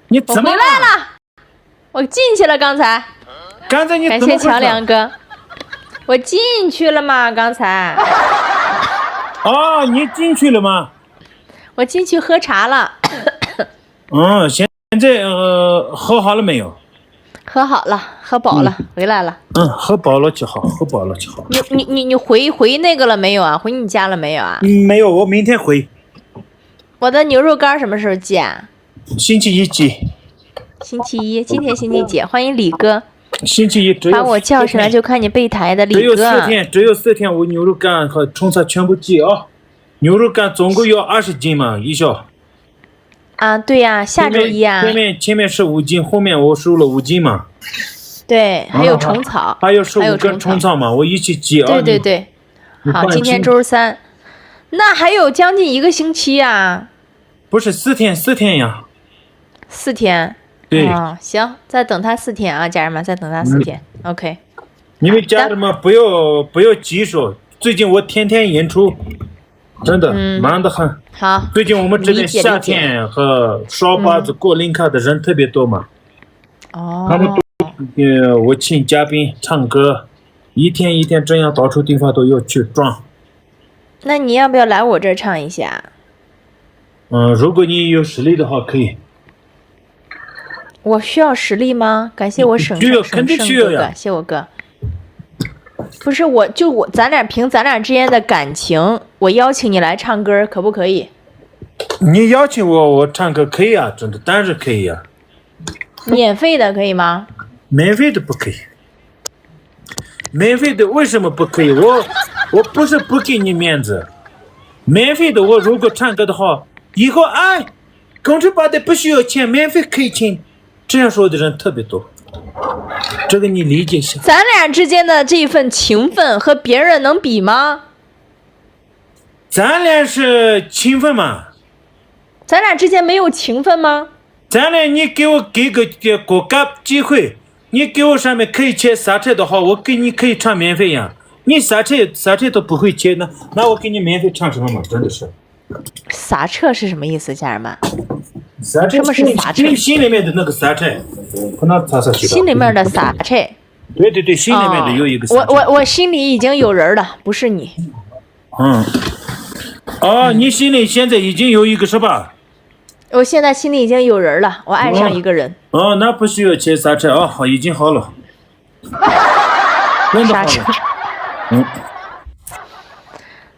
你怎么我回来了？我进去了，刚才。刚才你感谢怎么回事强梁哥，我进去了嘛，刚才。哦，你进去了吗？我进去喝茶了。现在喝好了没有？喝好了，喝饱了，回来了。喝饱了就好，喝饱了就好。你回那个了没有啊？回你家了没有啊？没有，我明天回。我的牛肉干什么时候寄啊？星期一寄。星期一，今天星期几？欢迎李哥。星期一只有把我叫上来就看你备台的李哥。只有4天，我牛肉干和冲菜全部寄啊。牛肉干总共要20斤嘛，一小。啊，对呀，下周一啊。前面是5斤，后面我收了5斤嘛。对，还有虫草，还有15个虫草嘛，我一起寄啊。对。好，今天周3，那还有将近1个星期啊。不是4天呀。4天。对。行，再等他4天啊，家人们，再等他4天。OK。你们家人们不要急手，最近我天天演出，真的忙得很。好。最近我们这边夏天和烧包子过年卡的人特别多嘛。他们都我请嘉宾唱歌，一天这样到处地方都要去转。那你要不要来我这儿唱一下？如果你有实力的话，可以。我需要实力吗？感谢我省肯定需要呀，谢谢我哥。不是咱俩凭咱俩之间的感情，我邀请你来唱歌，可不可以？你邀请我唱歌可以啊，真的，当然可以啊。免费的可以吗？免费的不可以。免费的为什么不可以？我不是不给你面子。免费的我如果唱歌的话，以后工程包的不需要钱，免费可以请。这样说的人特别多，这个你理解一下。咱俩之间的这份情分和别人能比吗？咱俩是情分嘛？咱俩之间没有情分吗？咱俩你给我给个国家机会，你给我上面可以切刹车的话，我给你可以唱免费呀。你刹车都不会切呢，那我给你免费唱什么嘛？真的是。刹车是什么意思，家人们？刹车什么是刹车？心里面的那个刹车，心里面的刹车。对，心里面的有一个刹车。我心里已经有人了，不是你。你心里现在已经有一个是吧？我现在心里已经有人了，我爱上一个人。那不需要切刹车好，已经好了。刹车。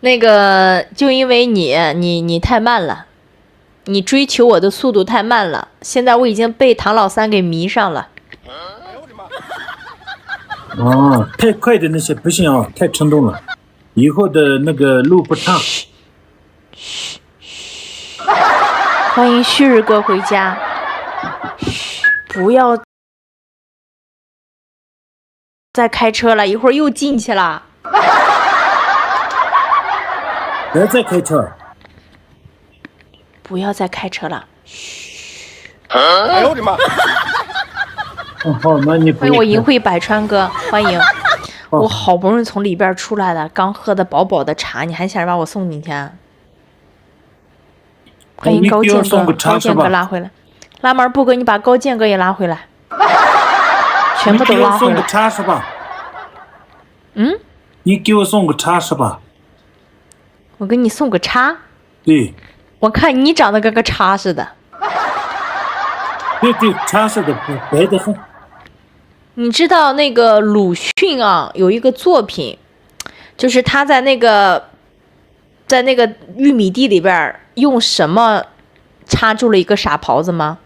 那个，就因为你太慢了，你追求我的速度太慢了，现在我已经被唐老三给迷上了。太快的那些不行啊，太冲动了，以后的那个路不畅。欢迎旭日哥回家。不要再开车了，一会儿又进去了。不要再开车。不要再开车了。哎呦我的妈！好，那你欢迎我银慧百川哥，欢迎。我好不容易从里边出来了，刚喝的饱饱的茶，你还想把我送进去啊？欢迎高健哥，高健哥拉回来。拉门不哥，你把高健哥也拉回来。全部都拉回来。你给我送个茶是吧？你给我送个茶是吧？我给你送个叉。对。我看你长得跟个叉似的。对，叉似的，白得很。你知道那个鲁迅啊，有一个作品，就是他在那个玉米地里边用什么插住了一个傻狍子吗？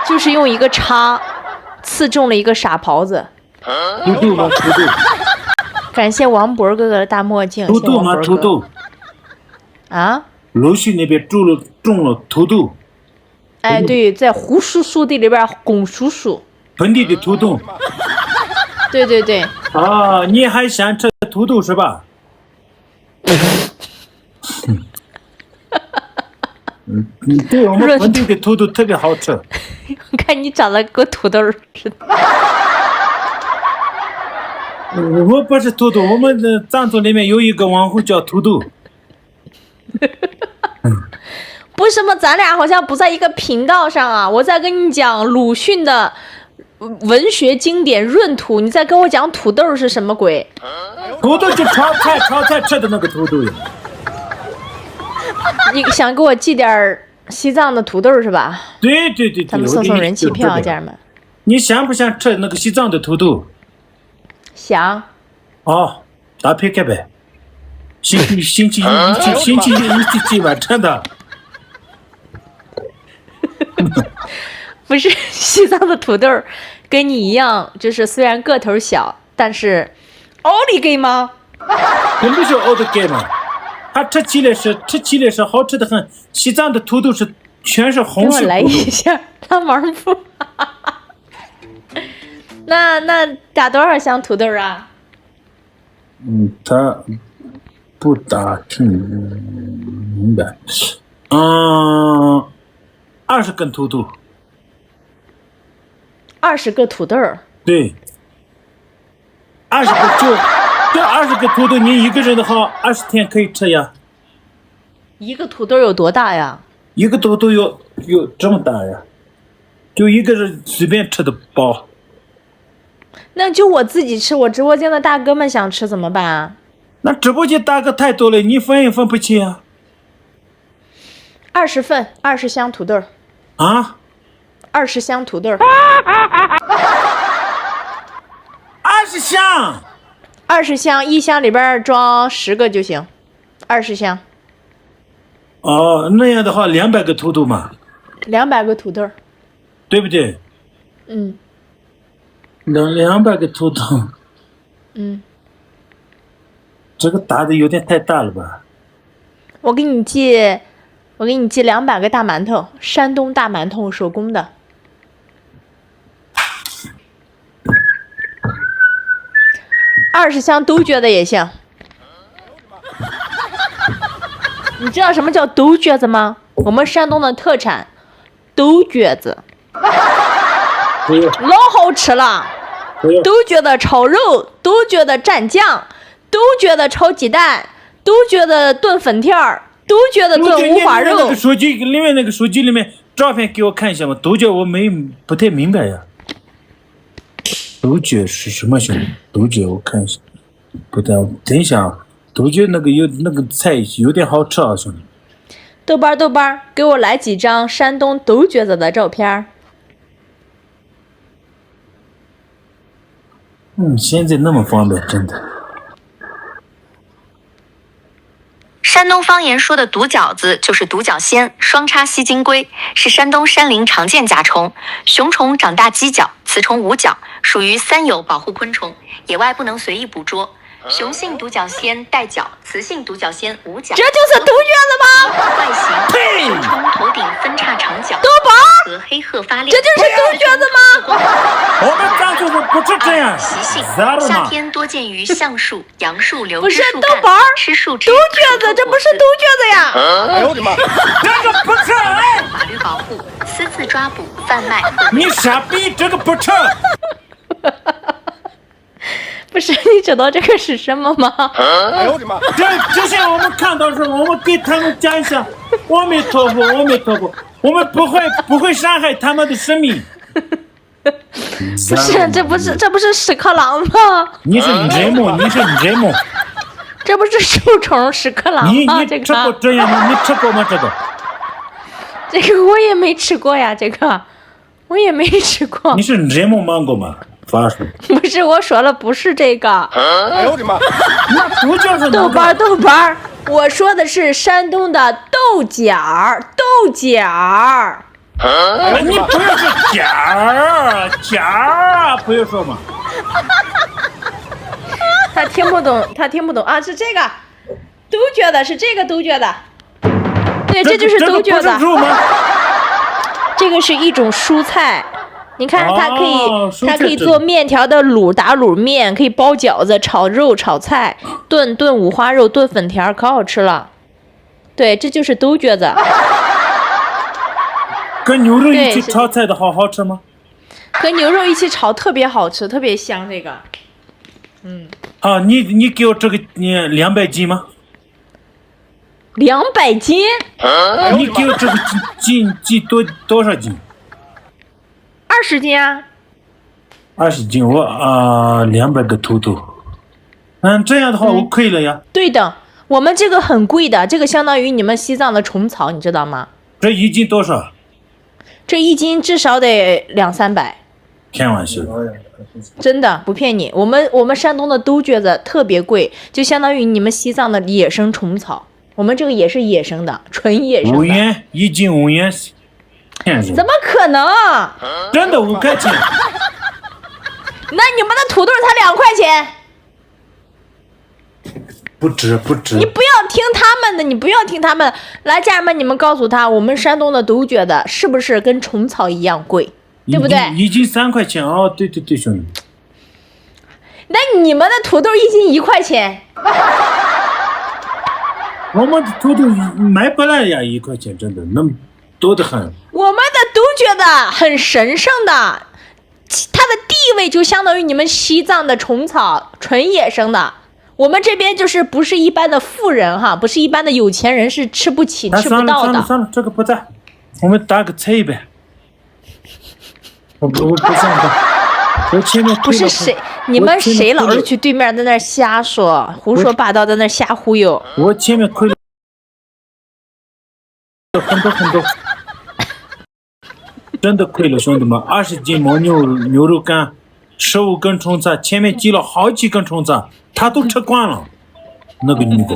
就是用一个叉刺中了一个傻狍子。土豆吗？土豆。感谢王博哥哥的大墨镜。土豆吗？土豆。鲁迅那边种了土豆。哎，对，在胡叔叔地里边龚叔叔。盆地的土豆。对。你还想吃土豆是吧？对，我们盆地的土豆特别好吃。我看你长得跟土豆似的。我不是土豆，我们的藏族里面有一个网红叫土豆。不是吗？咱俩好像不在一个频道上啊！我在跟你讲鲁迅的文学经典闰土，你在跟我讲土豆是什么鬼？土豆就炒菜吃的那个土豆呀。你想给我寄点西藏的土豆是吧？对，咱们送人气票，家人们。你想不想吃那个西藏的土豆？想。哦，打撇开呗。星期一晚上的。不是西藏的土豆，跟你一样，就是虽然个头小，但是奥利给吗？肯定是奥利给嘛。它吃起来是好吃的很。西藏的土豆是全是红色。给我来一下拉毛布。那打多少箱土豆啊？他不打听明白。20根土豆。20个土豆。对。20个这20个土豆，你一个人的话，20天可以吃呀。一个土豆有多大呀？一个土豆有这么大呀，就一个人随便吃的饱。那就我自己吃，我直播间的大哥们想吃怎么办啊？那直播间大哥太多了，你分也分不起啊。20份，20箱土豆。啊？20箱土豆。20箱。20箱，一箱里边装10个就行，20箱。哦，那样的话200个土豆嘛。200个土豆，对不对？200个土豆。这个打的有点太大了吧？我给你寄200个大馒头，山东大馒头，手工的。20箱都觉得也行。你知道什么叫豆角子吗？我们山东的特产，豆角子，老好吃了。豆角的炒肉，豆角的蘸酱，豆角的炒鸡蛋，豆角的炖粉条，豆角的炖五花肉。那个手机里面照片给我看一下嘛，豆角我不太明白呀。豆角是什么兄弟？豆角我看一下，不对，等一下，豆角那个菜有点好吃啊，兄弟。豆瓣，给我来几张山东豆角子的照片。现在那么方便，真的。山东方言说的独角子就是独角仙、双叉犀金龟，是山东山林常见甲虫。雄虫长大犄角，雌虫无角，属于三有保护昆虫，野外不能随意捕捉。雄性独角仙带角，雌性独角仙无角。这就是独角子吗？外形，雄虫头顶分叉长角，豆瓣和黑褐发亮。这就是独角子吗？我们藏族人不是这样。习性，夏天多见于橡树、杨树流枝树干，不是豆瓣吃树枝。独角子，这不是独角子呀！哎呦我的妈！这个不是，哎，法律保护，私自抓捕、贩卖。你傻逼，这个不成。不是，你知道这个是什么吗？哎呦我的妈！之前我们看到时候，我们给他们讲一下，阿弥陀佛，阿弥陀佛，我们不会伤害他们的生命。不是，这不是屎壳郎吗？你是人吗？这不是树虫屎壳郎吗？这个吃过这样吗？你吃过吗？这个我也没吃过呀，这个我也没吃过。你是人吗？芒果吗？发说。不是，我说了不是这个。哎呦我的妈！那不就是豆瓣，我说的是山东的豆角。你不要说角儿，不要说嘛。他听不懂啊！是这个都觉得是这个都觉得，对，这就是都觉得。这个不是肉吗？这个是一种蔬菜，你看它可以蔬菜做面条的卤打卤面，可以包饺子、炒肉、炒菜、炖五花肉、炖粉条，可好吃了。对，这就是都觉得。跟牛肉一起炒菜的好吃吗？和牛肉一起炒特别好吃，特别香。这个，你给我这个200斤吗？ 200斤，你给我这个斤多少斤20斤啊。 ？20斤，我200个图图。这样的话我亏了呀。对的，我们这个很贵的，这个相当于你们西藏的虫草，你知道吗？这一斤多少？这1斤至少得200-300。开玩笑。真的不骗你，我们山东的都觉得特别贵，就相当于你们西藏的野生虫草，我们这个也是野生的，纯野生的。5元1斤5元，骗人！怎么可能？真的5块钱？那你们的土豆才2块钱，不值。你不要听他们的，你不要听他们的。来，家人们，你们告诉他，我们山东的都觉得是不是跟虫草一样贵，对不对？一斤3块钱哦，对，兄弟。那你们的土豆1斤1块钱，我们的土豆买不来呀，1块钱真的那么多得很。我们的都觉得很神圣的，它的地位就相当于你们西藏的虫草，纯野生的。我们这边就是不是一般的富人哈，不是一般的有钱人是吃不起、吃不到的。算了，这个不在，我们打个菜呗。我不想打，我前面不是谁，你们谁老是去对面在那瞎说、胡说八道，在那瞎忽悠。我前面亏了很多，真的亏了，兄弟们，20斤牦牛肉干，15根虫子，前面积了好几根虫子，他都吃光了。那个女的，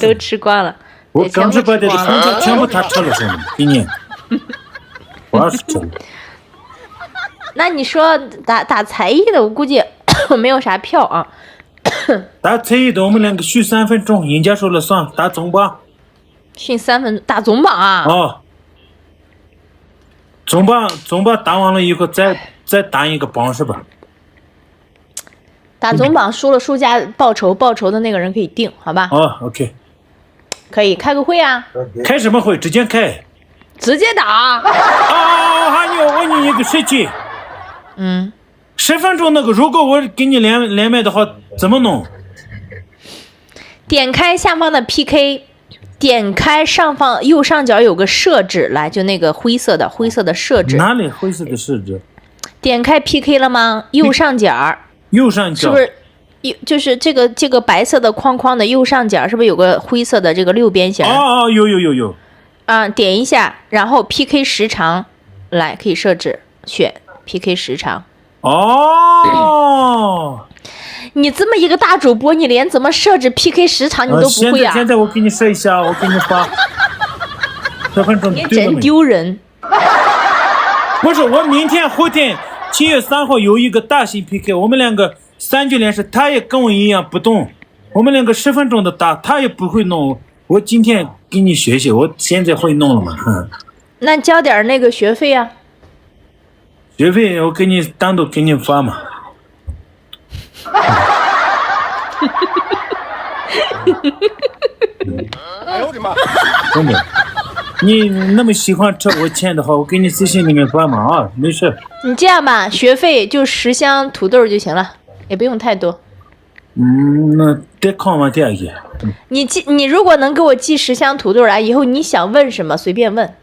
都吃光了。我刚是把这个虫子全部他吃了，兄弟，今年我要是吃了。那你说打才艺的，我估计没有啥票啊。打才艺的，我们2个续3分钟，人家说了算，打总榜。训3分钟，打总榜啊？哦，总榜打完了以后，再打一个榜是吧？打总榜输了输家报仇的那个人可以定，好吧？哦 ，OK， 可以开个会啊。开什么会？直接开。直接打。还有我问你一个事情。10分钟那个，如果我给你连麦的话，怎么弄？点开下方的 PK， 点开上方右上角有个设置，来就那个灰色的设置。哪里灰色的设置？点开 PK 了吗？右上角。右上角是不是？就是这个白色的框框的右上角，是不是有个灰色的这个6边形？有。点一下，然后 PK 时长，来可以设置选 PK 时长。你这么一个大主播，你连怎么设置 PK 时长你都不会啊？现在我给你设一下，我给你发。10分钟。你真丢人。不是，我明天后天7月3号有一个大型 PK， 我们2个3局连胜，他也跟我一样不动，我们2个10分钟的打，他也不会弄。我今天给你学学，我现在会弄了嘛？那交点那个学费啊。学费我给你单独给你发嘛。哎呦我的妈！真的，你那么喜欢吃我钱的话，我给你私信里面发嘛啊，没事。你这样吧，学费就10箱土豆就行了，也不用太多。那得看嘛这个。你如果能给我寄10箱土豆来，以后你想问什么随便问，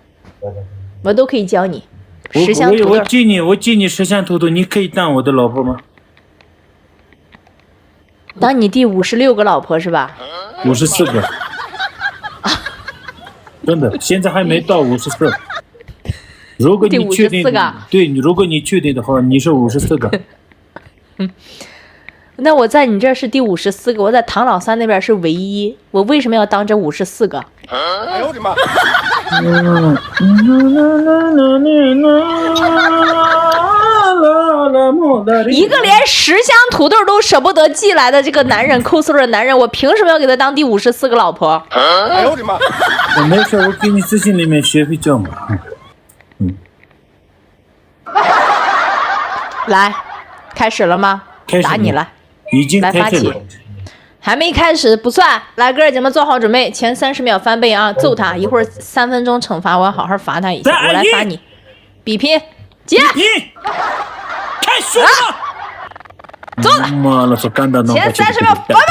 我都可以教你。10箱土豆。我寄你10箱土豆，你可以当我的老婆吗？当你第56个老婆是吧？54个。真的，现在还没到54。如果你确定，对，如果你确定的话，你是54个。那我在你这是第54个，我在唐老三那边是唯一，我为什么要当这54个？哎呦我的妈！一个连10箱土豆都舍不得寄来的这个男人，抠搜的男人，我凭什么要给他当第54个老婆？哎呦我的妈！没事，我给你私信里面学费交嘛。来，开始了吗？开始打你了，已经开始了。还没开始不算。来，哥儿姐们做好准备，前30秒翻倍啊！揍他，一会儿3分钟惩罚，我要好好罚他一下。我来罚你，比拼，接，开始了。走了，妈了，说干的前30秒，拜拜。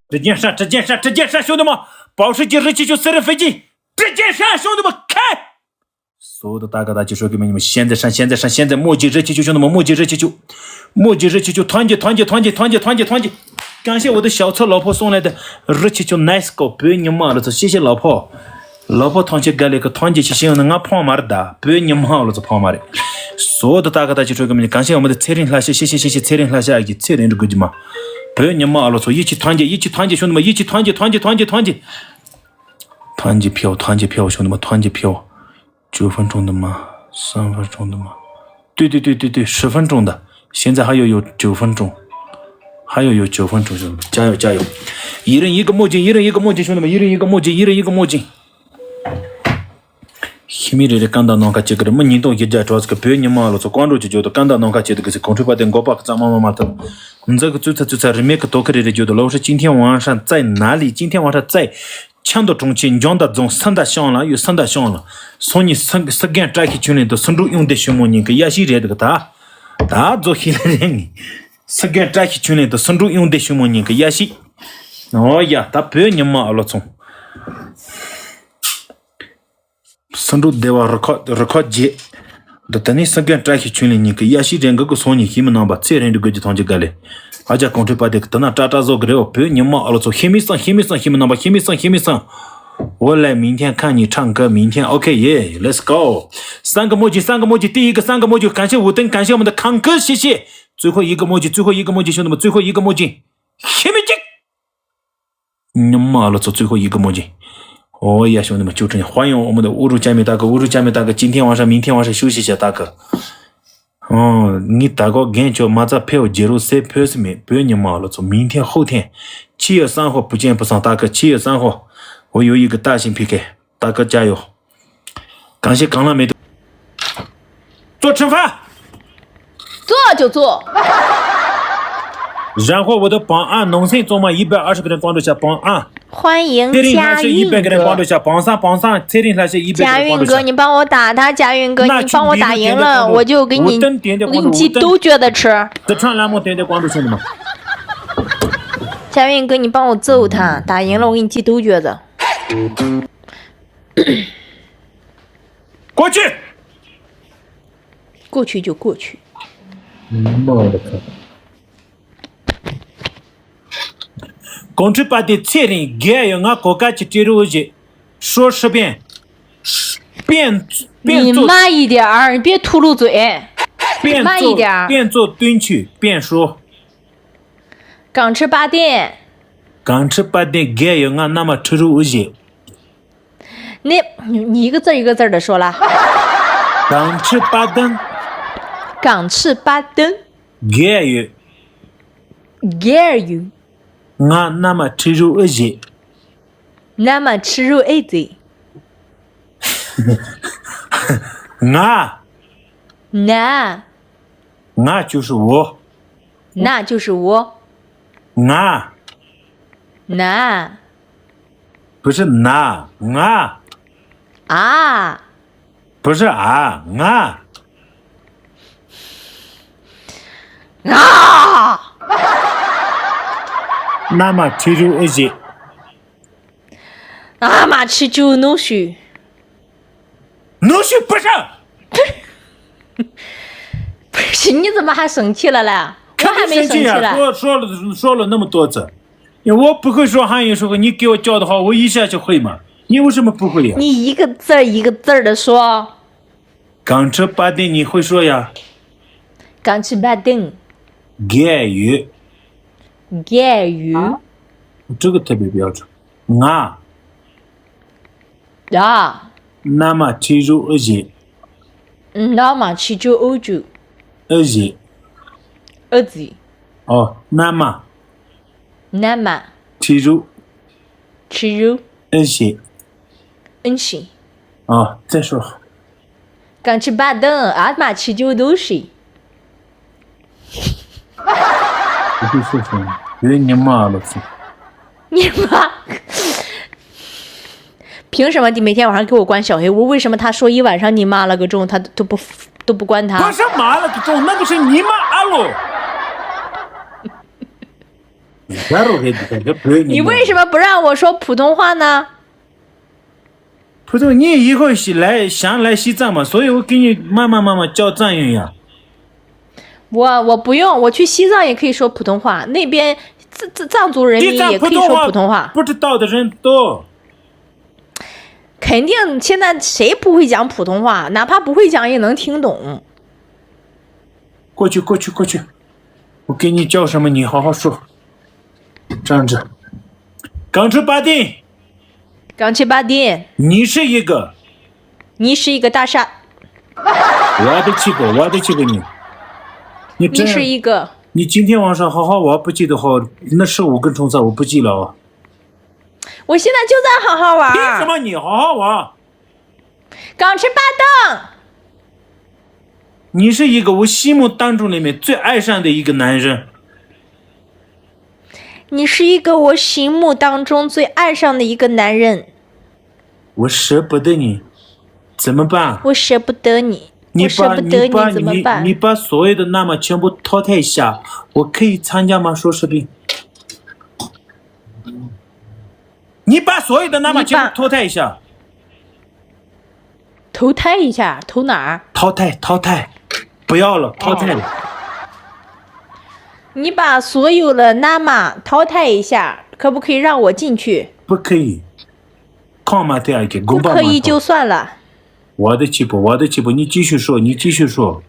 这件山，兄弟们，保时捷279私人飞机，这件山，兄弟们开！所有的大哥大姐说给你们，现在墨迹279，兄弟们，墨迹279，团结！感谢我的小车老婆送来的279 nice 狗，不要你妈了，谢谢老婆团结干了个团结起行的俺胖妈的，不要你妈了，胖妈的。所有的大哥大姐说给你们，感谢我们的彩铃拉谢，谢谢彩铃拉谢阿姨，彩铃这个嘛，不要你妈了，一起团结，兄弟们，一起团结，团结票，兄弟们，团结票，9分钟的吗？3分钟的吗？对，10分钟的，现在还有9分钟，兄弟们，加油！一人一个墨镜，兄弟们，一人一个墨镜。秘密的干到农家这个人，我年度一家主要是个别人嘛了，做关注就觉得干到农家这个是公车把电锅巴咱妈的，这个最差人们可多可的觉得老师今天晚上在哪里？今天晚上在强到中期，你讲的从3大项了，有3大项了，所以3件摘起群里头深入用的项目，你个也是这个大做起来人，3件摘起群里头深入用的项目，你个也是，哦呀，他别人嘛了从。深入대화 record 제等你3件摘起群里你个也是这个说你们能把这人的个就团结干了而且公车把这个等那渣做个了不要你妈了做黑米上能把黑米上我来明天看你唱歌明天 OK 耶 let's go 3个墨迹第一个3个墨迹感谢武登感谢我们的康哥谢谢最后一个墨迹兄弟们最后一个墨迹黑米镜你妈了做最后一个墨迹哦呀，兄弟们，就这样，欢迎我们的乌鲁加米大哥，今天晚上、明天晚上休息一下，大哥。哦，你大哥感觉马上票接入3票是没？不要你妈了，从明天后天7月3号不见不散，大哥，7月3号我有一个大型 PK， 大哥加油！感谢港浪美做惩罚，做就做。然后我的榜2农村做嘛120个人关注下榜2。欢迎佳韵哥，榜上，彩铃还是100个人佳韵哥，你帮我打他，佳韵哥，你帮我打赢了，我就给你寄豆角的吃。这串栏目点关注兄弟们。佳韵哥，你帮我揍他，打赢了我给你寄豆角的。过去就过去。妈的靠！公车把的彩铃给有俺国家去接入去，说10遍，你慢一点儿，你别秃噜嘴，慢一点儿。边做蹲去边说。港车八店给有俺那么吃入去。你一个字一个字的说了。港车八灯。给有。俺那么吃入去。那就是我。不是那不是那么吃入去。那么吃就弄虚不是。不是，你怎么还生气了嘞？我还没生气了。说了那么多次，我不会说汉语，说你给我教的好，我一下就会嘛。你为什么不会呀？你一个字一个字的说。港车八灯你会说呀？港车八灯。粤语。这个特别标准。那么吃入去。那么吃就欧洲。儿子。哦，那么吃入。恩熙。哦，再说。港吃八灯，阿妈吃就都是。不会说什么？因为你妈了是。你妈。凭什么你每天晚上给我关小黑屋？为什么他说一晚上你妈了个钟，他都不关他？不是妈了个钟，那个是你妈阿喽。你为什么不让我说普通话呢？普通，你以后想来西藏嘛，所以我给你慢慢教藏语呀。我不用，我去西藏也可以说普通话，那边藏族人民也可以说普通话。不知道的人多。肯定现在谁不会讲普通话，哪怕不会讲也能听懂。过去，我给你叫什么，你好好说。这样子，刚吃八丁，刚去巴丁，你是一个大傻，我的气过你。你是一个，你今天晚上好好玩，不记得好，那15根虫子我不记了啊。我现在就在好好玩。凭什么你好好玩？刚吃巴丁，你是一个我心目当中里面最爱上的一个男人。你是一个我心目当中最爱上的一个男人。我舍不得你，怎么办？我舍不得你，我舍不得你怎么办？你把所有的那么全部淘汰一下，我可以参加吗？说视频。你把所有的那么全部淘汰一下。投胎一下，投哪儿？淘汰，不要了，淘汰了。你把所有的那么淘汰一下，可不可以让我进去？不可以。不可以就算了。我的气不，你继续说。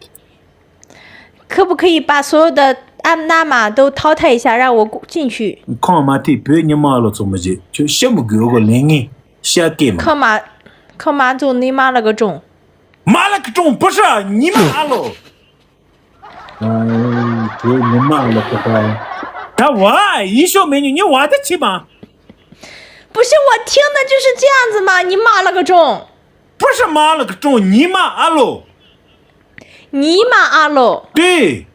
可不可以把所有的那么都淘汰一下，让我进去？看嘛的，别你妈了，怎么的？就羡慕给我个灵验，瞎给嘛。靠嘛就你妈了个钟。妈了个钟不是你妈了。别你妈了个乖。他我一笑美女，你我的气吗？不是我听的就是这样子吗？你妈了个钟。不是妈了个钟，你妈阿喽。你妈阿喽。对。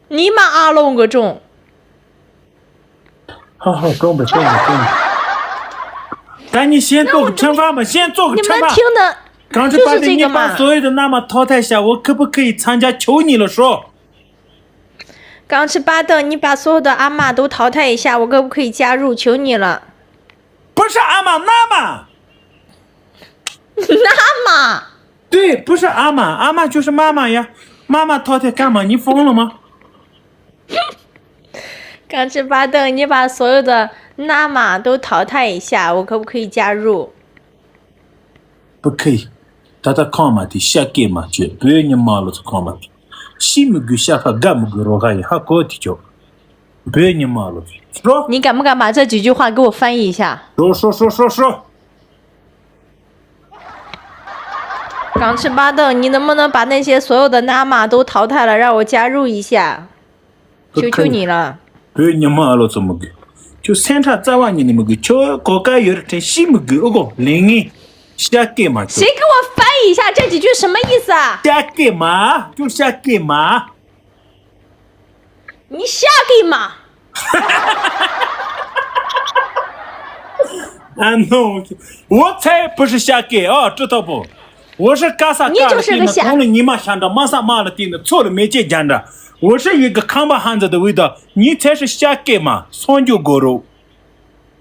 你妈阿喽个钟。好，装吧。但你先做个惩罚嘛，先做个惩罚。你们听的刚才你把所有的那么淘汰下，我可不可以参加？求你了，说。刚吃巴登，你把所有的阿玛都淘汰一下，我可不可以加入？求你了。不是阿玛，那玛。那玛。对，不是阿玛，阿玛就是妈妈呀。妈妈淘汰干嘛？你疯了吗？刚吃巴登，你把所有的那玛都淘汰一下，我可不可以加入？不可以。他看嘛的，下给嘛就不要你妈了，就看嘛的。西木个下发干木个罗哈也还搞的叫，不要你妈了。说。你敢不敢把这几句话给我翻译一下？说。刚吃巴登，你能不能把那些所有的那玛都淘汰了，让我加入一下？求求你了。不要你妈了，怎么个？就三叉再往你那么个，叫高干有点西木个那个灵验。瞎给嘛？谁给我翻译一下这几句什么意思啊？瞎给嘛？就瞎给嘛？你瞎给嘛？啊 no！ 我才不是瞎给啊，知道不？我是干啥干的？你就是个瞎。懂了你妈想着，马上骂了定的，错了没见讲的。我是一个扛把汉子的味道，你才是瞎给嘛？双脚狗肉。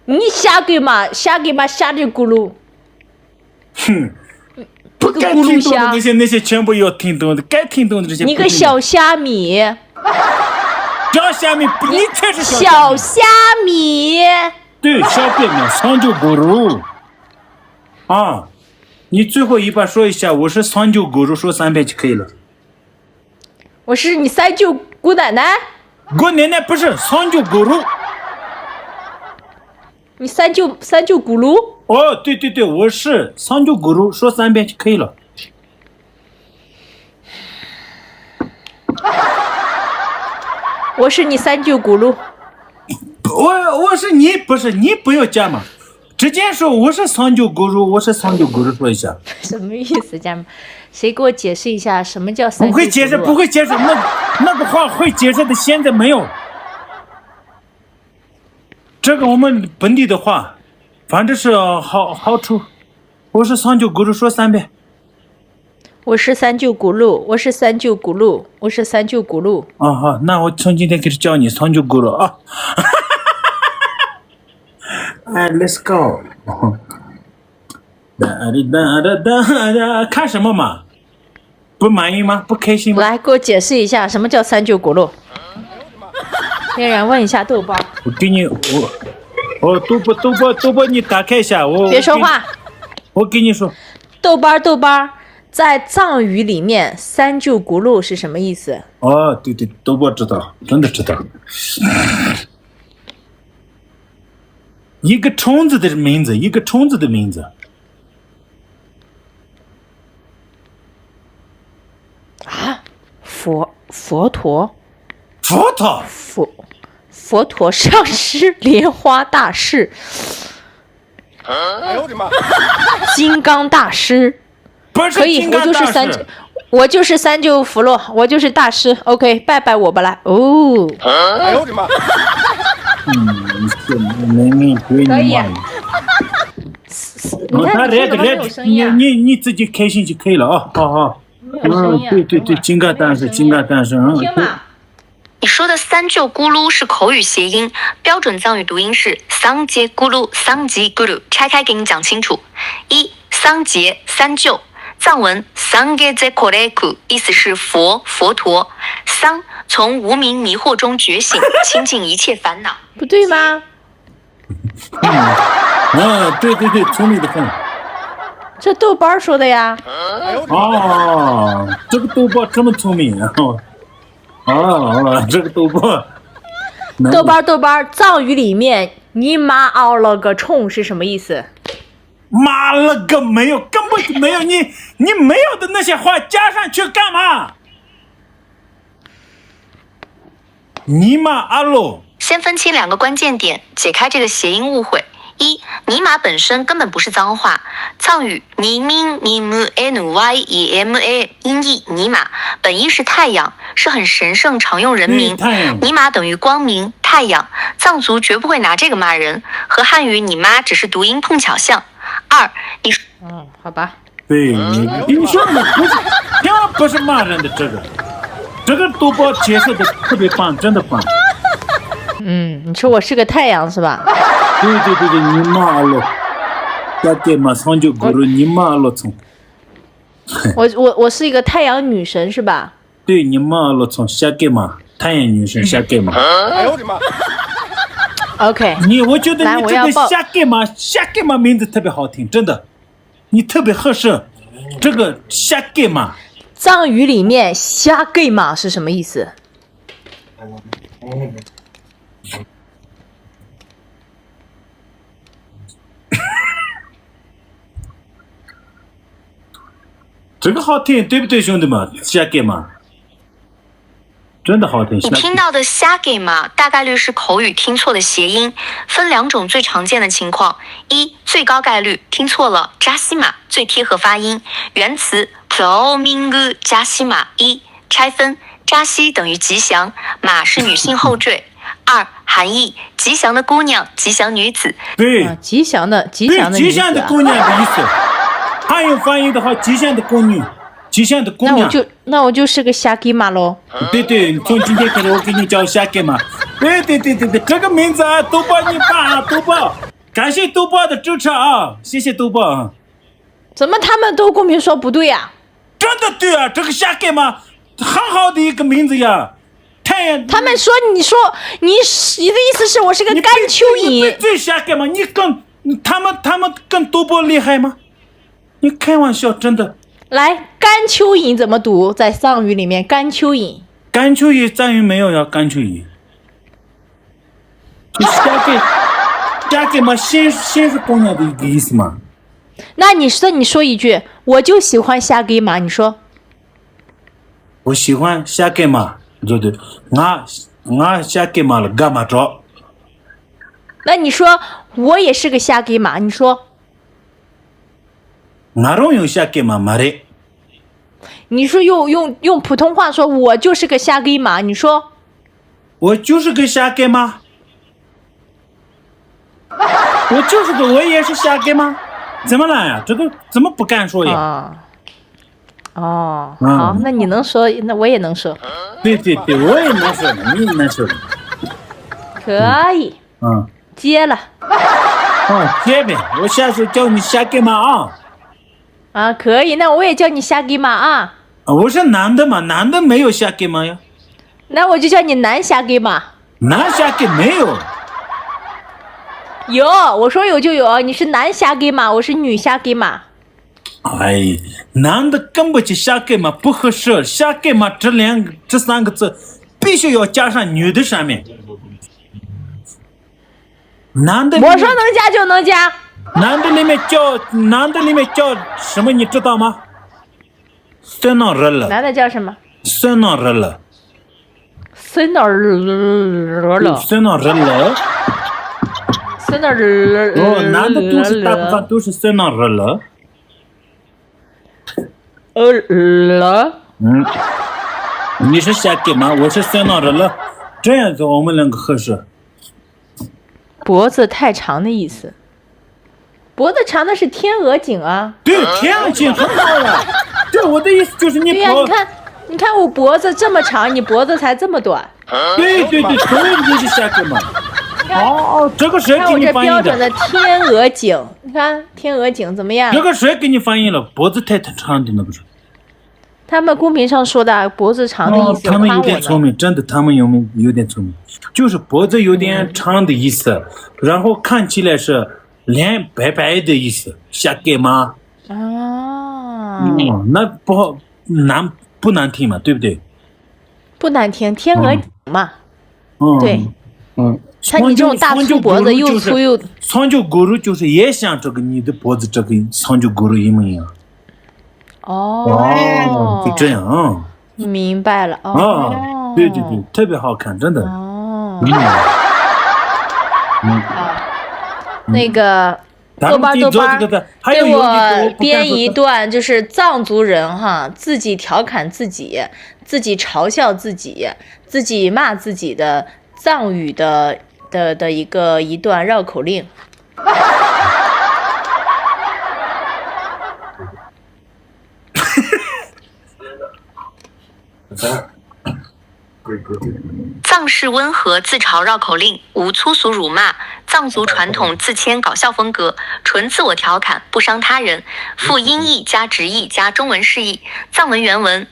你瞎给嘛？瞎给嘛？瞎的咕噜。哼，不该听懂的那些全部要听懂的，该听懂的这些。你个小虾米！小虾米，你才是小虾米。对，小便嘛，双脚狗肉。啊，你最后一把说一下，我是双脚狗肉，说3遍就可以了。我是你三舅姑奶奶。姑奶奶不是双脚狗肉。你三舅咕噜。哦，对，我是三舅咕噜，说3遍就可以了。我是你三舅咕噜。我是你，不是你，不要加嘛，直接说我是三舅咕噜，我是三舅咕噜，说一下。什么意思，家人们？谁给我解释一下什么叫三舅咕噜？不会解释，那个话会解释的，现在没有。这个我们本地的话，反正是好处。我是三舅咕噜，说3遍。我是三舅轱辘，我是三舅轱辘，我是三舅轱辘。啊好，那我从今天开始叫你三舅轱辘啊。哎，Let's go。看什么嘛？不满意吗？不开心吗？来，给我解释一下什么叫三舅轱辘。天然问一下豆包。我给你，豆包，你打开一下，别说话。我跟你说，豆包，在藏语里面，三舅轱辘是什么意思？哦，对，豆包知道，真的知道。一个虫子的名字，啊，佛陀，佛陀上师莲花大士，哎呦我的妈！金刚大师，不是可以，金刚大师我就是三舅弗洛，我就是大师。OK， 拜拜我吧来。哦，哎呦我的妈！可以。你看你说怎么没有声音啊？你自己开心就可以了啊！好。没有声音啊。对，金刚大师，听嘛。你说的三舅咕噜是口语谐音，标准藏语读音是桑杰咕噜，桑吉咕噜。拆开给你讲清楚。一，桑杰三舅，藏文桑杰在口雷库，意思是佛陀。桑从无明迷惑中觉醒，清净一切烦恼。不对吗？对，聪明的很。这豆包说的呀。哦，这个豆包这么聪明啊！这个豆包。豆包，藏语里面你妈熬了个冲是什么意思？妈了个没有，根本就没有，你没有的那些话加上去干嘛？尼玛阿罗。先分清两个关键点，解开这个谐音误会。一，尼玛本身根本不是脏话，藏语尼明尼姆 NYEMA 音译尼玛，本意是太阳，是很神圣常用人名。尼玛等于光明、太阳，藏族绝不会拿这个骂人，和汉语你妈只是读音碰巧像。二，好吧。对，你说的不是，千万不是骂人的这个豆包解释的特别棒，真的棒。你说我是个太阳是吧？对，你骂了，大概马上就过了，你骂了从。我是一个太阳女神是吧？对，你骂了从下给嘛，太阳女神下给嘛。哎呦我的妈！ OK， 我觉得你这个下给嘛名字特别好听，真的，你特别合适。这个下给嘛，藏语里面下给嘛是什么意思？这个好听，对不对，兄弟们？下给嘛，真的好听。你听到的虾给嘛，大概率是口语听错的谐音，分两种最常见的情况：一，最高概率听错了扎西玛最贴合发音，原词 plomingu 扎西玛一，拆分扎西等于吉祥，马是女性后缀。二，含义吉祥的姑娘，吉祥女子。对，吉祥的吉祥的姑娘的意思。汉语翻译的话，吉祥的宫女，吉祥的姑娘。那我就是个下给嘛喽。对，从今天开始我给你叫下给嘛。对，这个名字啊，豆包你爸，豆包，感谢豆包的支持啊，谢谢豆包。怎么他们都公屏说不对呀？真的对啊，这个下给嘛，很好的一个名字呀。太阳。他们说你的意思是我是个干蚯蚓？最下给嘛，他们更豆包厉害吗？你开玩笑，真的。来，干蚯蚓怎么读？在藏语里面，干蚯蚓。干蚯蚓藏语没有呀，干蚯蚓。下给嘛，先是姑娘的一个意思嘛。那你说一句，我就喜欢下给嘛，你说。我喜欢下给嘛，对，我下给嘛了，干嘛着？那你说我也是个下给嘛，你说。我容用下给嘛嘛的。你说用普通话说，我就是个下给嘛，你说。我就是个下给嘛。我也是下给嘛。怎么了呀？这个怎么不敢说呀？哦，嗯好，那你能说，那我也能说，对对对，我也能说的，你也能说的。可以，嗯，接了接呗，我下次叫你瞎干嘛啊？啊，可以，那我也叫你瞎给马啊，我是男的嘛，男的没有瞎干嘛呀？那我就叫你男瞎给马。男瞎干没有。有，我说有就有，你是男瞎给马，我是女瞎给马。哎，男的根本就瞎干嘛不合适，瞎干嘛这三个字必须要加上女的上面。男的里面，我说能加就能加，男的里面叫什么？你知道吗？酸囊热了，男的叫什么？酸囊热了，孙哪儿了？酸囊热了。孙哪儿哦，男的都是大部分都是酸囊热了。了。嗯，你是瞎干嘛？我是酸囊热了，这样子我们两个合适。脖子太长的意思。脖子长的是天鹅颈啊。对，天鹅颈很好呀。对，我的意思就是你对呀、脖，你看我脖子这么长，你脖子才这么短。对对对，所以你是瞎干嘛？哦，这个谁给看我这你翻译标准的的？天鹅颈，你看天鹅颈怎么样这？个谁给你翻译了？脖子太长的那个是。他们公屏上说的脖子长的意思，他们有夸我呢。点聪明，真的，他们有点聪明，就是脖子有点长的意思，然后看起来是脸白白的意思，瞎干嘛？啊，那不好不难听嘛，对不对？不难听，天鹅颈嘛。嗯，对，嗯，像你这种大粗脖子又粗又……长久骨肉就是也像这个你的脖子这个长久骨肉一模一样。哦，就这样啊。明白了啊，哦。对对对，特别好看，真的。哦，嗯，那个咱们自己豆瓣豆瓣做这个的，还给有一个我不编一敢说的段，就是藏族人哈，自己调侃自己，自己嘲笑自己，自己骂自己的藏语的一段绕口令。藏式温和自嘲绕口令，无粗俗辱骂。藏族传统自谦搞笑风格，纯自我调侃，不伤他人。附音译加直译加中文释义。藏文原文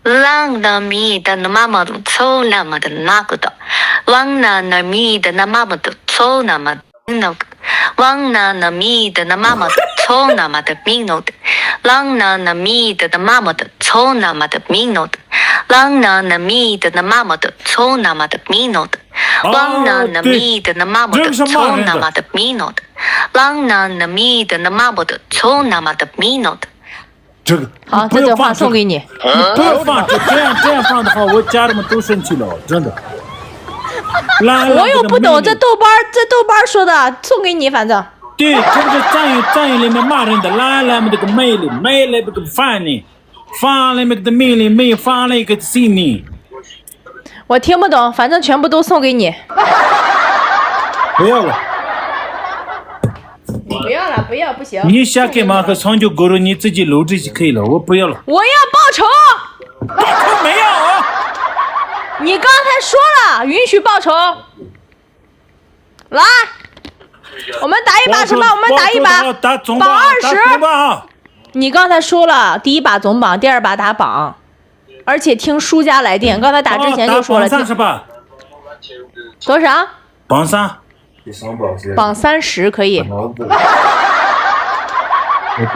：Lang na mi da na mama do so na ma da na go da. Lang na na mi da na mama do so na ma no. Lang na na mi da na mama do so na ma da mi no. Lang na na mi da na mama do so na ma da mi no. Lang na na mi da na mama do so na ma da mi no. Lang na na mi da na mama do so na ma da mi no. Lang na na mi da na mama do so na ma da mi no. 这个好，你不要这段话放送给你。不要放这样放的话，我家人们都生气了，真的。我又不懂，这豆瓣说的，送给你，反正。对，这个是藏语里面骂人的，来么这个妹里，妹来这个饭呢，饭来么这个妹里，妹饭来个心呢。我听不懂，反正全部都送给你。不要了，不要了，不要，不行。你瞎干嘛和长久狗肉你自己录着就可以了，我不要了。我要报仇！我没有啊。你刚才说了允许报仇，来，我们打一把什么？我们打一把打总榜打总20。榜。你刚才说了，第一把总榜，第二把打榜，而且听输家来电。刚才打之前就说了，榜30吧？多少？榜3。榜30可以。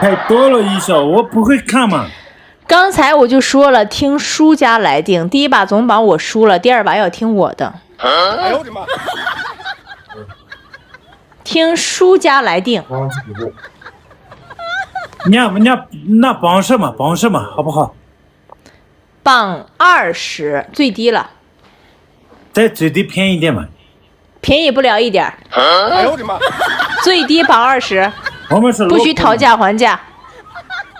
太多了一小，我不会看嘛。刚才我就说了，听输家来电。第一把总榜我输了，第二把要听我的。哎呦我的妈！听输家来电。那榜什么？好不好？榜20最低了，再最低便宜点嘛。便宜不了一点儿。哎呦我的妈！最低榜20，我们是不许讨价还价。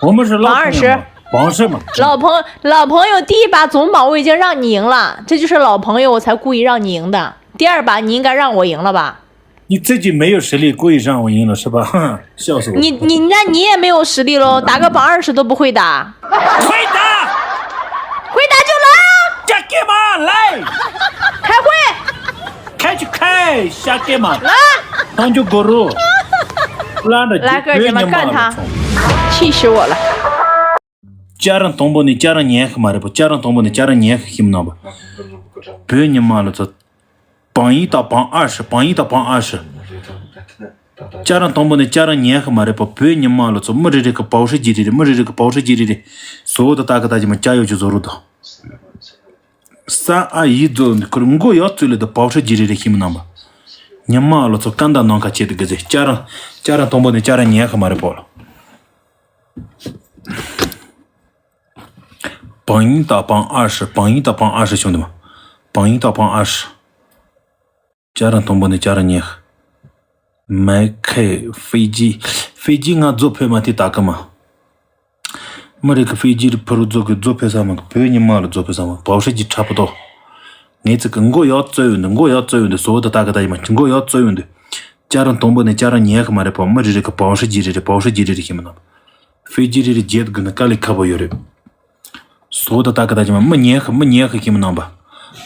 我们是老榜20，榜什么？老朋友，第一把总榜我已经让你赢了，这就是老朋友，我才故意让你赢的。第二把你应该让我赢了吧？你自己没有实力，故意让我赢了是吧？哼，笑死我！那你也没有实力喽，打个榜20都不会打。会打，会打就来啊！加干嘛来？开会，开就开，瞎干嘛？来，当就狗肉，拉着来哥姐们干他，气死我了！家人同胞的家人年黑嘛的不？家人同胞的家人年黑什么不？别你妈了这。榜1到榜20，榜1到榜20。家人同胞的家人年黑嘛的不？别你妈了，做没这个保时捷的，没这个保时捷的，所有的大哥大姐们加油就走路的。3、2、1走，可是我要走了的保时捷的什么那么？你妈了，做干到啷个接的个子？家人同胞的家人年黑嘛的不了。榜1到榜20，榜1到榜20，兄弟们，榜1到榜20。家人同胞的家人年黑，买开飞机俺坐票嘛的大哥嘛，没这个飞机的不如坐票上嘛，不要你妈了坐票上嘛，保时捷差不多。你这个我要作用的，所有的大哥大姐们，我要作用的，家人同胞的家人年黑嘛的不，没这个保时捷的什么的，飞机的接的跟那咖喱卡不有的，所有的大哥大姐们没年黑什么那吧。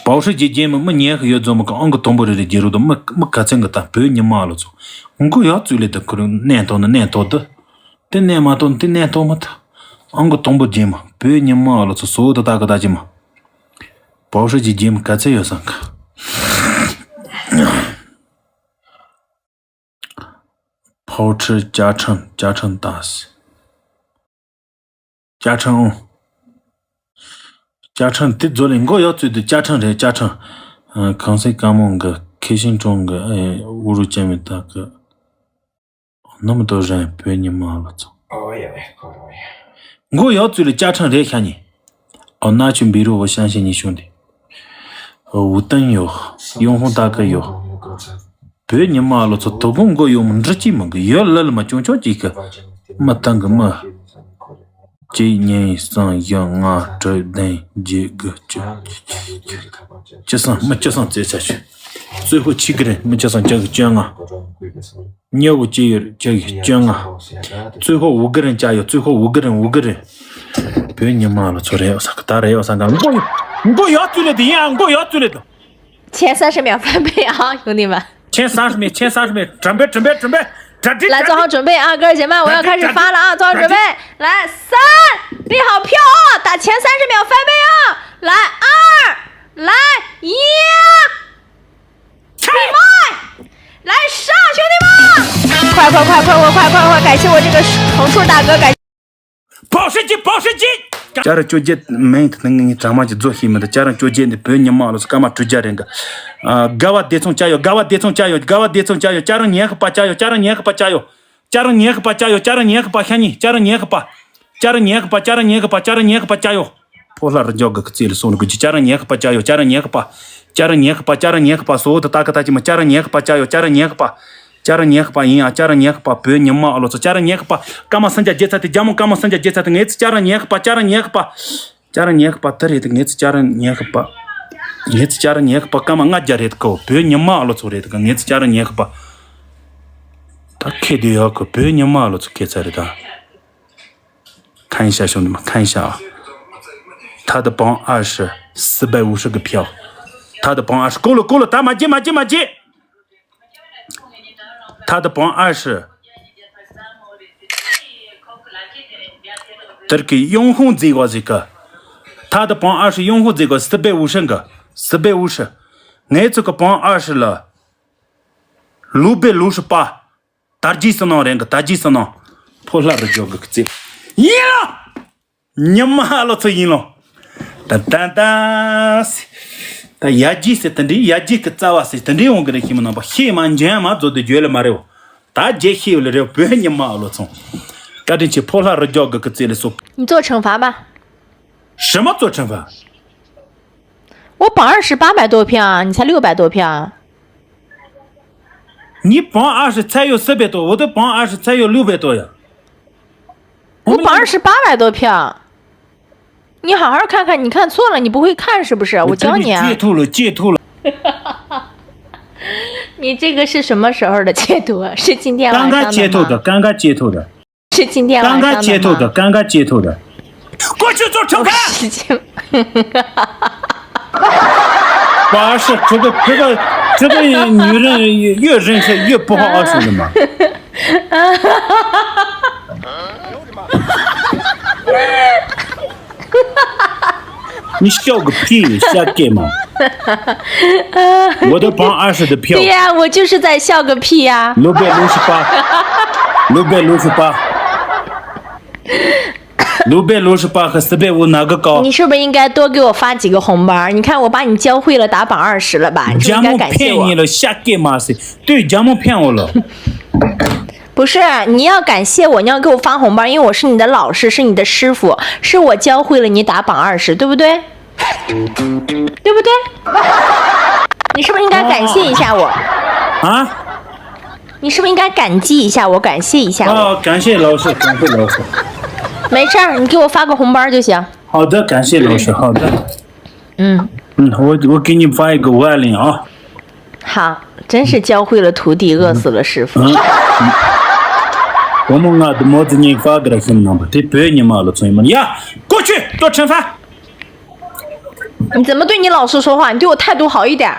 保时捷节目没年黑要做么个安个东北的节奏的没看这个的，不要你妈了做，我要做了的可能难到的，的难嘛到的难到么的，安个东北节目不要你妈了做，所有的大哥大姐们，保时捷节目看这要上看，跑车加成大戏，加成。加成得做了，我要做的加成，康谁干么个开心中个侮辱见面大哥，那么多人被你骂了操！我要做的加成来看你，拿去比如我相信你兄弟，吴登有，永红大哥有，被你骂了操，都不我有么日记么个，要来了嘛就这个，没当个嘛。今年上阳啊，这等几个加上没加上再下去，最后7个人没加上这个奖啊，6个加油这个奖啊，最后5个人加油，最后5个人，别你妈了，出来要啥个打来要啥个，我要做了的呀，我要做了的，前30秒翻倍啊，兄弟们！前30秒，准备。来，做好准备啊，哥儿姐们，我要开始发了啊，做好准备，来3，立好票啊，打前30秒翻倍啊，来2，来1，开麦，来上，兄弟们，快，感谢我这个横竖大哥，感谢保时捷。家人就接没那个咱们就做什么的，家人就接的不要你妈了，是干嘛出家人个？嘎瓦迭从加油，家人年黑把加油，家人年黑把加油，家人年黑把喊你，家人年黑把加油，破烂的叫个自己送了个去，家人年黑把加油，家人年黑把所有的大哥大姐们，家人年黑把加油，家人年黑把赢啊，家人年黑把不要你妈了，家人年黑把干嘛参加节菜的，干嘛参加节菜的，爱子家人年黑把这里的爱子家人年黑把干嘛俺家里的狗不要你妈了，做的这个爱子家人年黑把，他开的要个不要你妈了，做开菜的他，看一下兄弟们，看一下啊，他的榜20 450个票，他的榜20够了，打马接。他的榜20，这个用户这个，他的榜20用户这个450个，450，俺这个榜20了，668，大几十呢？破烂的叫个这，赢了，你妈了，赢了，当。他牙机是等的，牙机个早是等的，我给他们那把黑蛮尖嘛，做的绝了嘛了，大姐黑了了，不要你妈了从，赶紧去破烂儿叫个这里说。你做惩罚吧。什么做惩罚？我榜20 800多票，你才600多票。你榜20才有400多，我的榜20才有600多呀。我榜20 800多票。你好好看看，你看错了，你不会看是不是？我教你啊。截图了。你这个是什么时候的截图？是今天晚刚上的吗？刚截图的，刚刚截图的，是今天晚上刚的吗刚截图的，刚刚截图的。过去做惩罚。事情。不是这个女人越认识越不好好说的嘛。哎呦我的妈！你笑个屁，瞎给嘛！我都绑20的票对，呀、我就是在笑个屁呀、 668，668，668和450哪个高？你是不是应该多给我发几个红包？你看我把你教会了打榜20了吧？你是不是贾母应该感谢我？骗你了，瞎给嘛噻？对，贾母骗我了。不是，你要感谢我，你要给我发红包，因为我是你的老师，是你的师傅，是我教会了你打榜20，对不对？对不对？你是不是应该感谢一下我？啊？你是不是应该感激一下我，感谢一下我？哦，感谢老师，感谢老师。没事儿，你给我发个红包就行。好的，感谢老师，好的。嗯，我给你发一个520啊。好，真是教会了徒弟，饿死了师傅。我们的帽子你发给他很难吧？这别你妈了，村民们呀，过去做惩罚。你怎么对你老师说话？你对我态度好一点。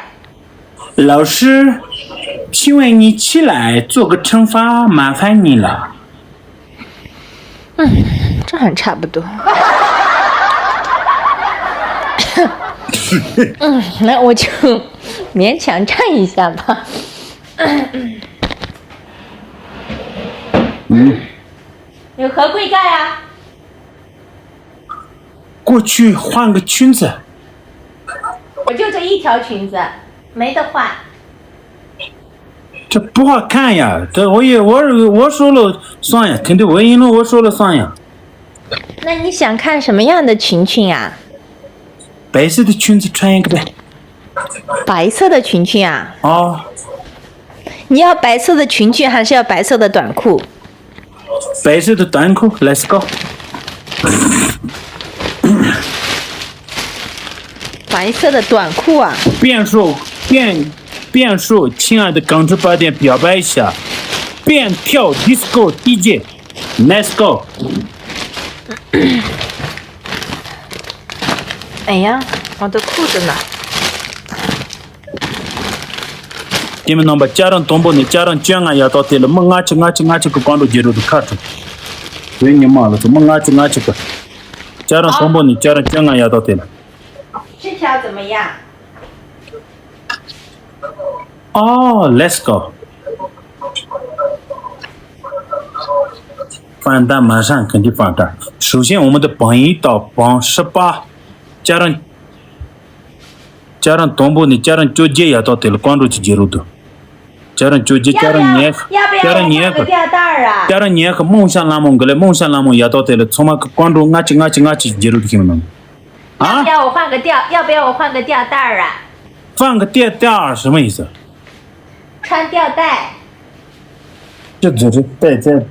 老师，请问你起来做个惩罚，麻烦你了。这还差不多。那我就勉强唱一下吧。有何贵干呀？过去换个裙子。我就这一条裙子，没得换。这不好看呀！这我说了算呀，肯定我赢了，我说了算呀。那你想看什么样的裙裙啊？白色的裙子穿一个呗。白色的裙裙啊？哦，你要白色的裙裙还是要白色的短裤？白色的短裤，Let's go。白色的短裤啊？变数，亲爱的，跟着8点表白一下，变跳 disco DJ，Let's go。哎呀，我的裤子呢？你们能把家长同步的家长卷啊要到对了，我俺这个光头接着都看着，对你妈了，怎么俺这个家长同步的家长卷啊要到对了。这条怎么样？哦，Let's go。翻蛋马上肯定翻蛋。首先我们的榜1到榜18，家长同步的家长纠结也到对了，关注去接入的。家长纠结，家长粘合，家长粘合，吊带啊？家长粘合，梦想拉蒙过来，梦想拉蒙也到对了，从嘛关注俺去接入的听了吗？啊？要不要我换个吊带啊？放个吊带什么意思？穿吊带。这带在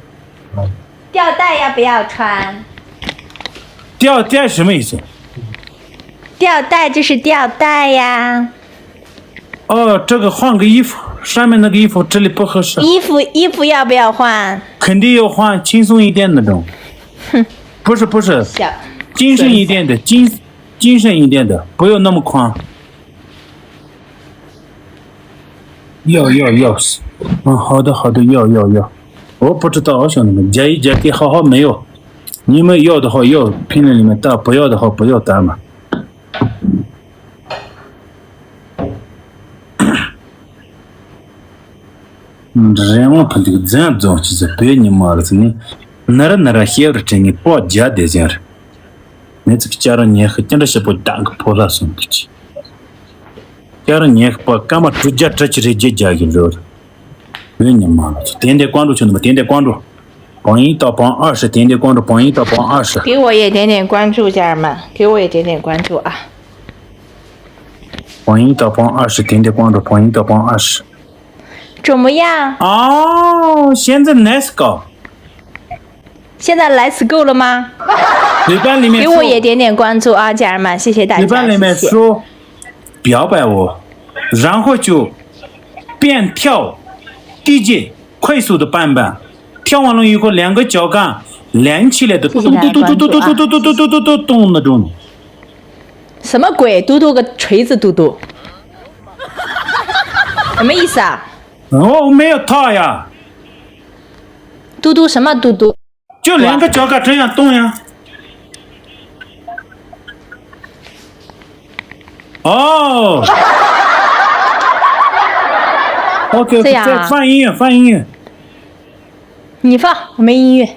吊带要不要穿？吊带什么意思？吊带就是吊带呀。哦，这个换个衣服，上面那个衣服这里不合适。衣服要不要换？肯定要换轻松一点的那种。不是，小精神一点的，精神一点的，不要那么宽。要，好的，要。我不知道，兄弟们，加一加给好好没有。你们要的话要，评论里面打；不要的话不要打嘛。Vraiment pas de zan zon ci se pe ni mars ni nara hevr ni po ja de zer. Ne ts chara ni khatin da shepo dang pola sun ci. Chara ni po kama tuja touch reje jagi lor. Ni mars. 点点关注兄弟们，点点关注。榜1到榜20，点点关注。榜1到榜20。给我也点点关注，家人们，给我也点点关注啊！榜1到榜20，点点关注。榜1到榜20。怎么样？哦，现在 Let's go。现在 Let's go 了吗？对班里面给我也点点关注啊，家人们，谢谢大家。对班里面谢谢说表白我，然后就边跳递进快速的版本，跳完了以后两个脚杆连起来的咚咚咚咚咚咚咚咚咚咚咚咚咚咚那种。什么鬼？嘟嘟个锤子嘟嘟，什么意思啊？哦，没有套呀，嘟嘟什么嘟嘟？就两个脚杆这样动呀。哦，OK，这样啊再放音乐，放音乐。你放，我没音乐。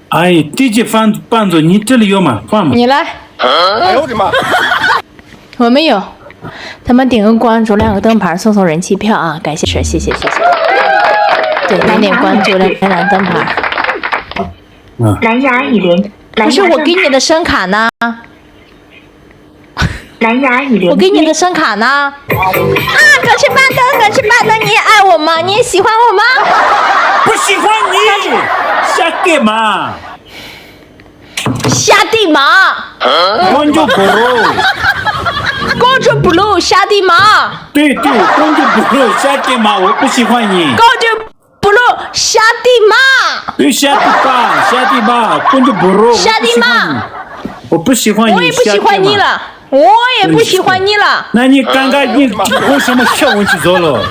哎，第几伴奏？你这里有吗？放嘛。你来，哎呦我的妈！我没有。咱们点个关注，2个灯牌送人气票啊！感谢是，谢谢。对，点点关注，2灯牌。蓝牙已连，不是我给你的声卡呢？蓝牙已连。我给你的声卡呢？啊，可是巴登，你也爱我吗？你也喜欢我吗？不喜欢你，瞎干嘛？下地马，公主 blue，公主 blue 下地马，对，公主 blue，瞎干嘛？我不喜欢你。公主 blue 下地马，对，下地吧，公主 blue，下地马，我不喜欢你，我也不喜欢你了，我也不喜欢你了。那你刚刚你为什么跳过去走了？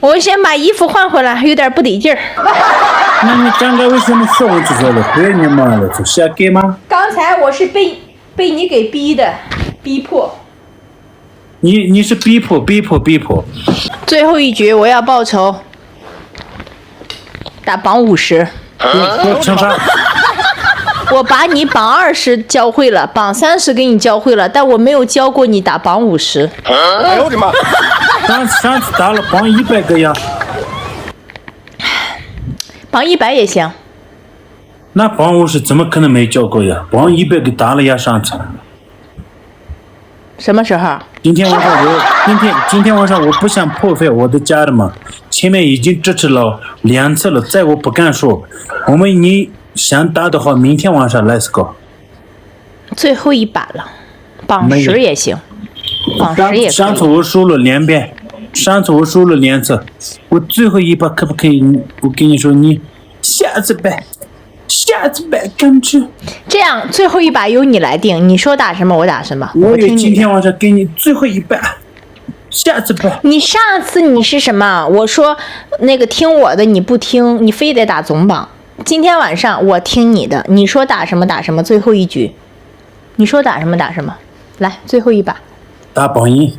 我先把衣服换回来，有点不得劲儿。那你刚刚为什么跳过去走了？别你妈了，这瞎干嘛？刚才我是被你给逼的，逼迫。你是逼迫。最后一局我要报仇，打榜50。我惩罚。我把你榜20教会了，榜30给你教会了，但我没有教过你打榜50。哎呦我的妈！上次打了榜100个呀。榜100也行。那榜50怎么可能没教过呀？榜100个打了呀，上次。什么时候？今天晚上我不想破费我的家人们，前面已经支持了2次了，再我不敢说。你想打的话，明天晚上 let's go。最后一把了，榜没有10也行，榜10也可上次以。我输了2遍，上次我输了2次，我最后一把可不可以？我跟你说，你下次呗，跟着。这样最后一把由你来定，你说打什么我打什么，我也听你的。今天晚上给你最后一把，下次呗。你上次你是什么？我说那个听我的你不听，你非得打总榜。今天晚上我听你的，你说打什么打什么，最后一局，你说打什么打什么，来最后一把。打榜1。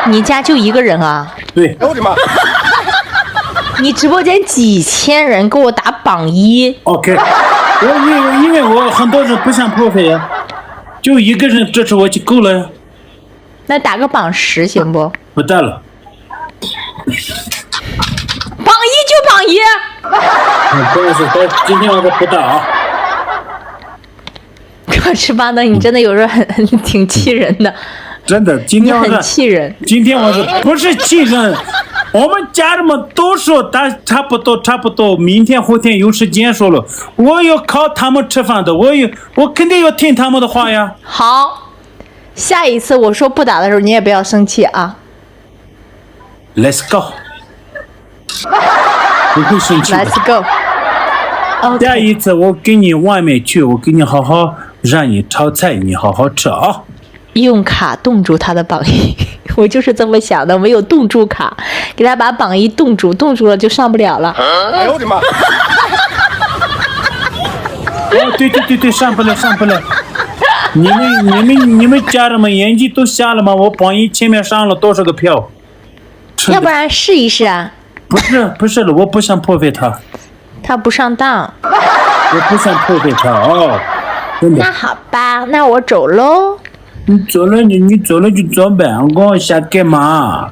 你家就一个人啊？对哎呦我的妈！你直播间几千人给我打榜1， ，OK。因为我很多人不想破费呀，就一个人支持我就够了呀，那打个榜10行不？不打了。榜1就榜1。不好意思，今天晚上不打啊。可是巴登，你真的有时候很挺气人的，真的，今你很天晚上，气人。今天晚上不是气人，我们家人们都说打差不多，明天后天有时间说了，我要靠他们吃饭的，我肯定要听他们的话呀。好，下一次我说不打的时候，你也不要生气啊。 Let's go， 不会生气的。 Let's go。下 OK，一次我跟你外面去，我给你好好让你炒菜，你好好吃啊。用卡冻住他的榜1，我就是这么想的，没有冻住卡，给他把榜1冻住，冻住了就上不了了。哎呦我的妈！哦，对，上不了。你们家人们眼睛都瞎了吗？我榜1前面上了多少个票？要不然试一试啊？不是了，我不想破费他，他不上当。我不想破费他哦，真的那。好吧，那我走喽，你走了就走呗，我想干嘛？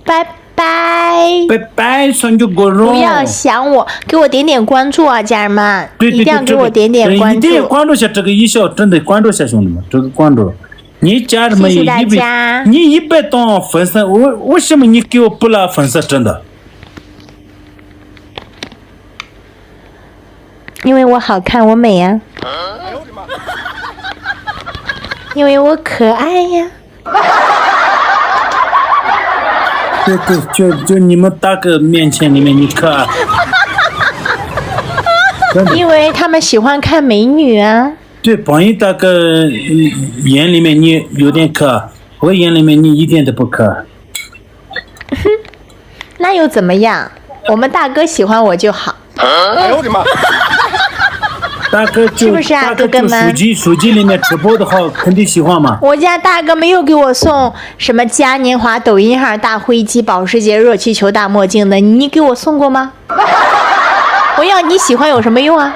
拜拜。拜拜，son就过肉。不要想我，给我点点关注啊，家人们，对，一定要给我点点关一定要注。关注下这个一笑，真的关注下兄弟们，这个关注。你家人们谢谢大家你100多粉丝，为什么你给我不拉粉丝？真的。因为我好看，我美呀、哎呦我的妈！因为我可爱呀。对，就你们大哥面前里面你可爱。因为他们喜欢看美女啊。对，榜一大哥眼里面你有点可爱，我眼里面你一点都不可爱。那又怎么样？我们大哥喜欢我就好。哎呦我的妈！大哥就是不是啊大哥就哥哥们手机里面直播的话，肯定喜欢嘛。我家大哥没有给我送什么嘉年华、抖音号、大灰机、保时捷、热气球、大墨镜的，你给我送过吗？我要你喜欢有什么用啊？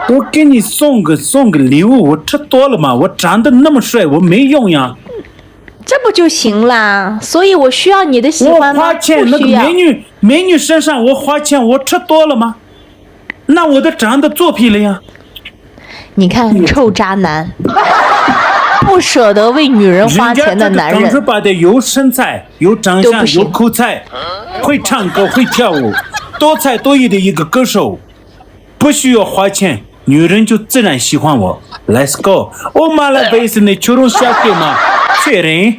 我给你送个礼物，我吃多了嘛，我长得那么帅，我没用呀。这不就行啦？所以我需要你的喜我欢吗？花钱那个不需要。美女身上我花钱，我吃多了吗？那我都长得作弊了呀。你看，臭渣男，不舍得为女人花钱的男人家这个人，把的有身材、有长相、都不行有口才，会唱歌、会跳舞，多才多艺的一个歌手，不需要花钱，女人就自然喜欢我。Let's go！ 我买了杯子的秋冬夏天嘛，确认。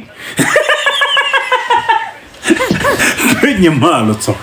被你骂了，操！